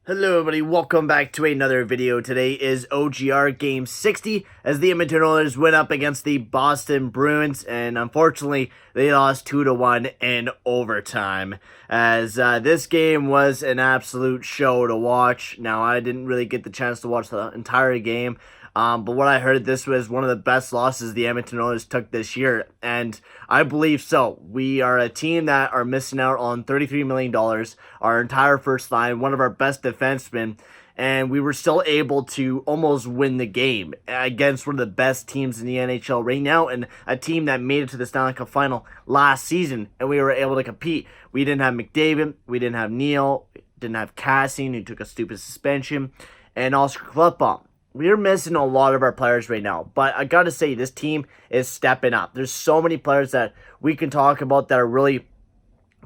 Hello everybody, welcome back to another video. Today is OGR Game 60 as the Edmonton Oilers went up against the Boston Bruins, and unfortunately they lost 2-1 in overtime as this game was an absolute show to watch. Now, I didn't really get the chance to watch the entire game, but what I heard, this was one of the best losses the Edmonton Oilers took this year, and I believe so. We are a team that are missing out on $33 million, our entire first line, one of our best defensemen, and we were still able to almost win the game against one of the best teams in the NHL right now, and a team that made it to the Stanley Cup final last season, and we were able to compete. We didn't have McDavid, we didn't have Neal, didn't have Kassian, who took a stupid suspension, and Oscar Klefbom. We're missing a lot of our players right now, but I gotta say, this team is stepping up. There's so many players that we can talk about that are really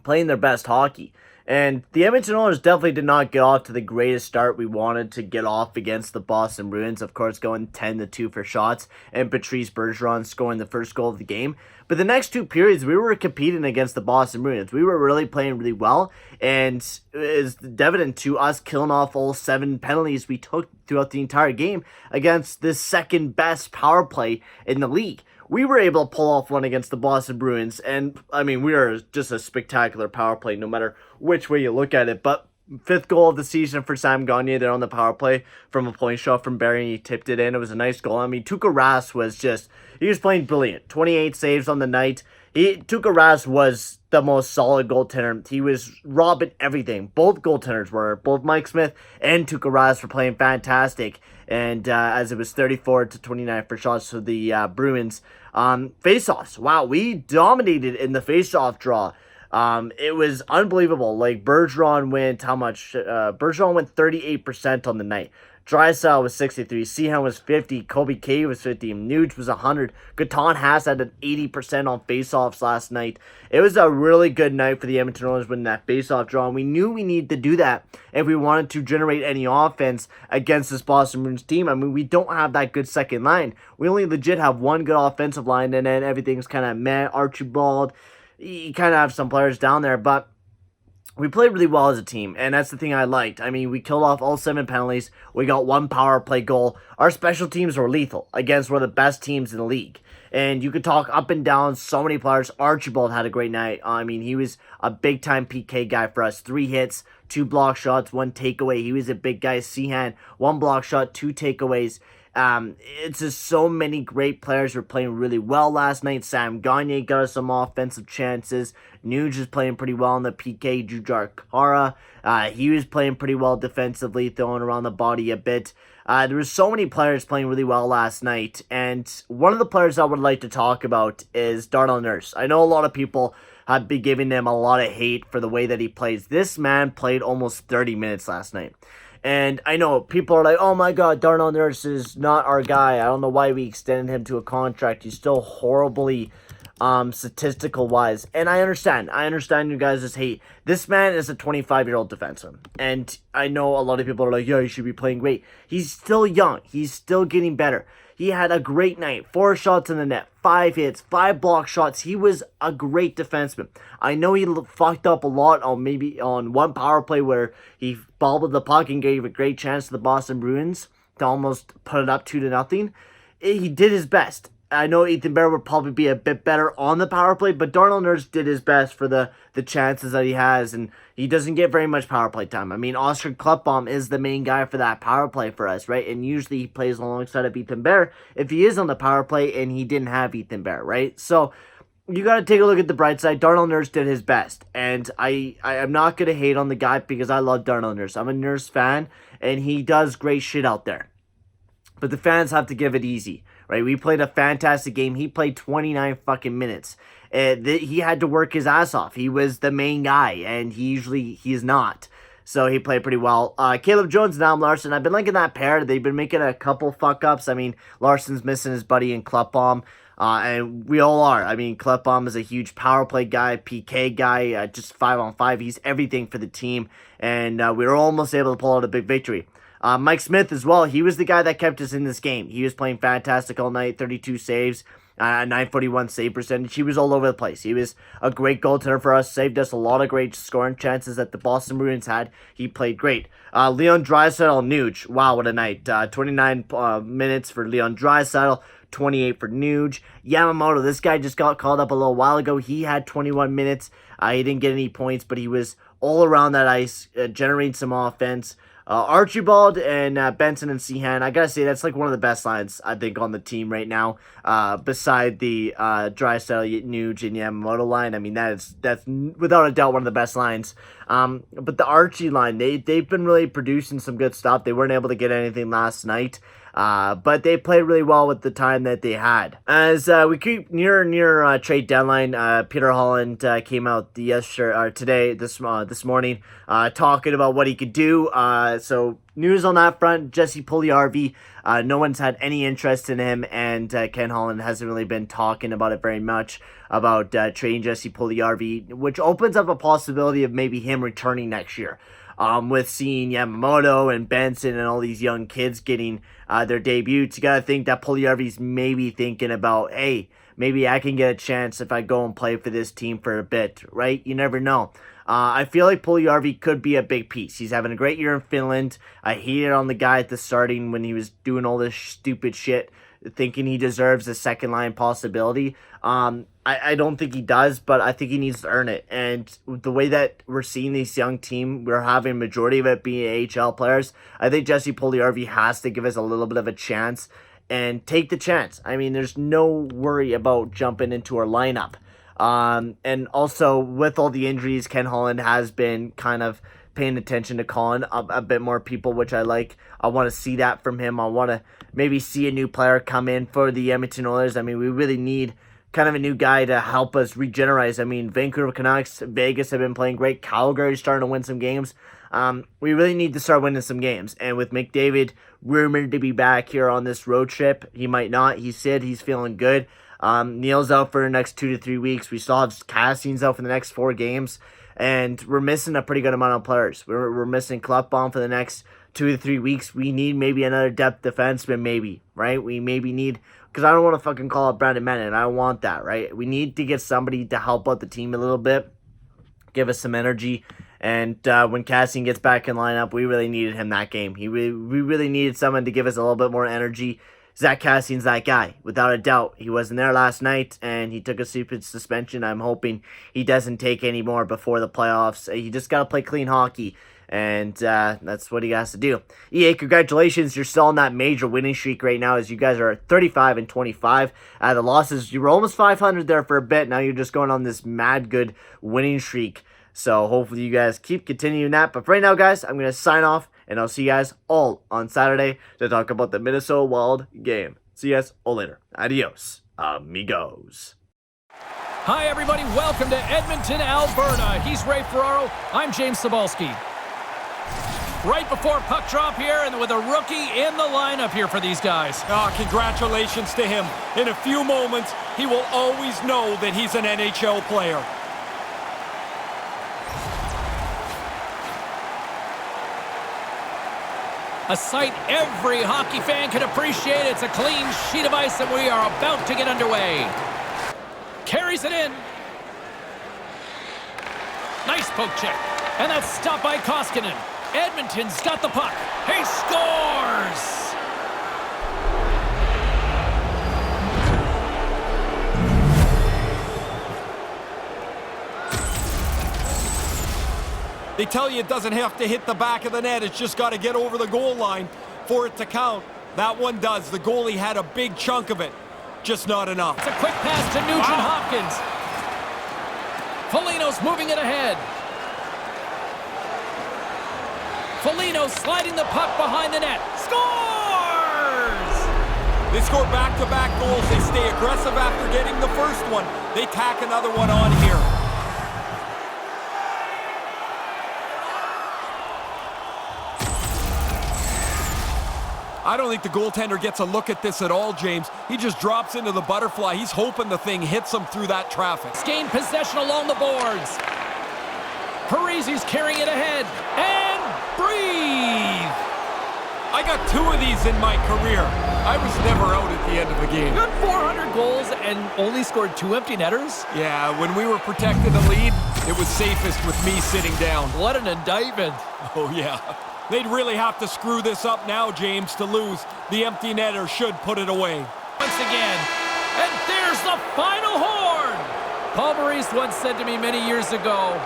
playing their best hockey. And the Edmonton Oilers definitely did not get off to the greatest start we wanted to get off against the Boston Bruins. Of course, going 10-2 for shots, and Patrice Bergeron scoring the first goal of the game. But the next two periods, we were competing against the Boston Bruins. We were really playing really well, and it is evident to us killing off all 7 penalties we took throughout the entire game against the second best power play in the league. We were able to pull off one against the Boston Bruins, and I mean, we are just a spectacular power play no matter which way you look at it. But 5th goal of the season for Sam Gagner there on the power play from a point shot from Barrie, and he tipped it in. It was a nice goal. I mean, Tuukka Rask was just, he was playing brilliant. 28 saves on the night. Tuukka Rask was the most solid goaltender. He was robbing everything. Both goaltenders were. Both Mike Smith and Tuukka Rask were playing fantastic. And as it was 34-29 for shots for the Bruins. Face-offs. Wow, we dominated in the face-off draw. It was unbelievable. Like, Bergeron went, how much? Bergeron went 38% on the night. Draisaitl was 63, Sehan was 50, Kobe K was 50, Nuge was 100, Gaetan Haas had an 80% on faceoffs last night. It was a really good night for the Edmonton Oilers winning that faceoff draw, and we knew we needed to do that if we wanted to generate any offense against this Boston Bruins team. I mean, we don't have that good second line. We only legit have one good offensive line, and then everything's kind of meh. Archibald, you kind of have some players down there, but we played really well as a team, and that's the thing I liked. I mean, we killed off all 7 penalties. We got 1 power play goal. Our special teams were lethal against one of the best teams in the league. And you could talk up and down so many players. Archibald had a great night. I mean, he was a big-time PK guy for us. 3 hits, 2 block shots, 1 takeaway. He was a big guy. Sehan, 1 block shot, 2 takeaways. It's just so many great players were playing really well last night. Sam Gagner got us some offensive chances. Nuge is playing pretty well in the PK. Jujhar Khaira, he was playing pretty well defensively, throwing around the body a bit. There were so many players playing really well last night, and one of the players I would like to talk about is Darnell Nurse. I know a lot of people have been giving him a lot of hate for the way that he plays. This man played almost 30 minutes last night. And I know people are like, oh my god, Darnell Nurse is not our guy. I don't know why we extended him to a contract. He's still horribly statistical wise. And I understand. I understand you guys' hate. This man is a 25-year-old defenseman. And I know a lot of people are like, yeah, he should be playing great. He's still young. He's still getting better. He had a great night. 4 shots in the net, 5 hits, 5 block shots. He was a great defenseman. I know he fucked up a lot on maybe on 1 power play where he bobbled the puck and gave a great chance to the Boston Bruins to almost put it up 2-0. He did his best. I know Ethan Bear would probably be a bit better on the power play, but Darnell Nurse did his best for the chances that he has, and he doesn't get very much power play time. I mean, Oscar Klefbom is the main guy for that power play for us, right? And usually he plays alongside of Ethan Bear if he is on the power play, and he didn't have Ethan Bear, right? So you got to take a look at the bright side. Darnell Nurse did his best, and I am not going to hate on the guy because I love Darnell Nurse. I'm a Nurse fan, and he does great shit out there. But the fans have to give it easy, right? We played a fantastic game. He played 29 fucking minutes. He had to work his ass off. He was the main guy, and he is not. So he played pretty well. Caleb Jones and Adam Larsson, I've been liking that pair. They've been making a couple fuck-ups. I mean, Larsson's missing his buddy in Klefbom. And we all are. I mean, Klefbom is a huge power play guy, PK guy, just 5-on-5. He's everything for the team. And we were almost able to pull out a big victory. Mike Smith as well. He was the guy that kept us in this game. He was playing fantastic all night, 32 saves. 941 save percentage. He was all over the place. He was a great goaltender for us, saved us a lot of great scoring chances that the Boston Bruins had. He played great. Leon Draisaitl, Nuge. Wow, what a night. 29 minutes for Leon Draisaitl. 28 for Nuge. Yamamoto, this guy just got called up a little while ago. He had 21 minutes. He didn't get any points, but he was all around that ice, generating some offense. Archibald and Benson and Sehan, I gotta say, that's like one of the best lines, I think, on the team right now. Beside the Draisaitl, Nuge, and Yamamoto line. I mean, that's without a doubt one of the best lines. But the Archie line, they've been really producing some good stuff. They weren't able to get anything last night. But they played really well with the time that they had. As we keep near trade deadline, Peter Holland came out today, this morning, talking about what he could do. So news on that front: Jesse Puljujarvi. No one's had any interest in him, and Ken Holland hasn't really been talking about it very much about trading Jesse Puljujarvi, which opens up a possibility of maybe him returning next year. With seeing Yamamoto and Benson and all these young kids getting their debuts, you gotta think that Puljujarvi's maybe thinking about, hey, maybe I can get a chance if I go and play for this team for a bit, right? You never know. I feel like Puljujarvi could be a big piece. He's having a great year in Finland. I hated on the guy at the starting when he was doing all this stupid shit, thinking he deserves a second line possibility. I don't think he does, but I think he needs to earn it. And the way that we're seeing this young team, we're having a majority of it being AHL players. I think Jesse Puljujarvi has to give us a little bit of a chance and take the chance. I mean, there's no worry about jumping into our lineup. And also, with all the injuries, Ken Holland has been kind of paying attention to calling a bit more people, which I like. I want to see that from him. I want to maybe see a new player come in for the Edmonton Oilers. I mean, we really need kind of a new guy to help us regenerate. I mean, Vancouver Canucks, Vegas have been playing great. Calgary's starting to win some games. We really need to start winning some games. And with McDavid rumored to be back here on this road trip, he might not. He said he's feeling good. Neil's out for the next 2 to 3 weeks. We still have Cassian's out for the next 4 games. And we're missing a pretty good amount of players. We're missing Klefbom for the next 2 to 3 weeks. We need maybe another depth defenseman, maybe, right? We maybe need, because I don't want to fucking call up Brandon Menon. I don't want that, right? We need to get somebody to help out the team a little bit, give us some energy. And when Cassian gets back in lineup, we really needed him that game. We really needed someone to give us a little bit more energy. Zach Cassian's that guy, without a doubt. He wasn't there last night, and he took a stupid suspension. I'm hoping he doesn't take any more before the playoffs. He just got to play clean hockey, and that's what he has to do. EA, congratulations. You're still on that major winning streak right now, as you guys are 35-25. The losses, you were almost 500 there for a bit. Now you're just going on this mad good winning streak. So hopefully you guys keep continuing that. But for right now, guys, I'm going to sign off, and I'll see you guys all on Saturday to talk about the Minnesota Wild game. See you guys all later. Adios, amigos. Hi, everybody. Welcome to Edmonton, Alberta. He's Ray Ferraro. I'm James Cybulski. Right before puck drop here, and with a rookie in the lineup here for these guys. Congratulations to him. In a few moments, he will always know that he's an NHL player. A sight every hockey fan can appreciate. It's a clean sheet of ice, and we are about to get underway. Carries it in. Nice poke check. And that's stopped by Koskinen. Edmonton's got the puck. He scores! They tell you it doesn't have to hit the back of the net. It's just got to get over the goal line for it to count. That one does. The goalie had a big chunk of it. Just not enough. It's a quick pass to Nugent Hopkins. Foligno's moving it ahead. Foligno sliding the puck behind the net. Scores! They score back-to-back goals. They stay aggressive after getting the first one. They tack another one on here. I don't think the goaltender gets a look at this at all, James. He just drops into the butterfly. He's hoping the thing hits him through that traffic. Gain possession along the boards. Parise's carrying it ahead. And breathe! I I got 2 of these in my career. I was never out at the end of a game. You got 400 goals and only scored 2 empty netters? Yeah, when we were protecting the lead, it was safest with me sitting down. What an indictment. Oh, yeah. They'd really have to screw this up now, James, to lose. The empty netter should put it away. Once again, and there's the final horn! Paul Maurice once said to me many years ago,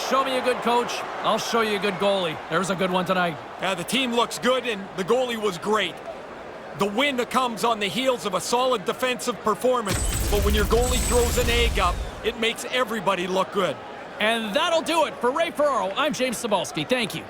show me a good coach, I'll show you a good goalie. There's a good one tonight. Yeah, the team looks good, and the goalie was great. The win comes on the heels of a solid defensive performance, but when your goalie throws an egg up, it makes everybody look good. And that'll do it for Ray Ferraro. I'm James Cybulski. Thank you.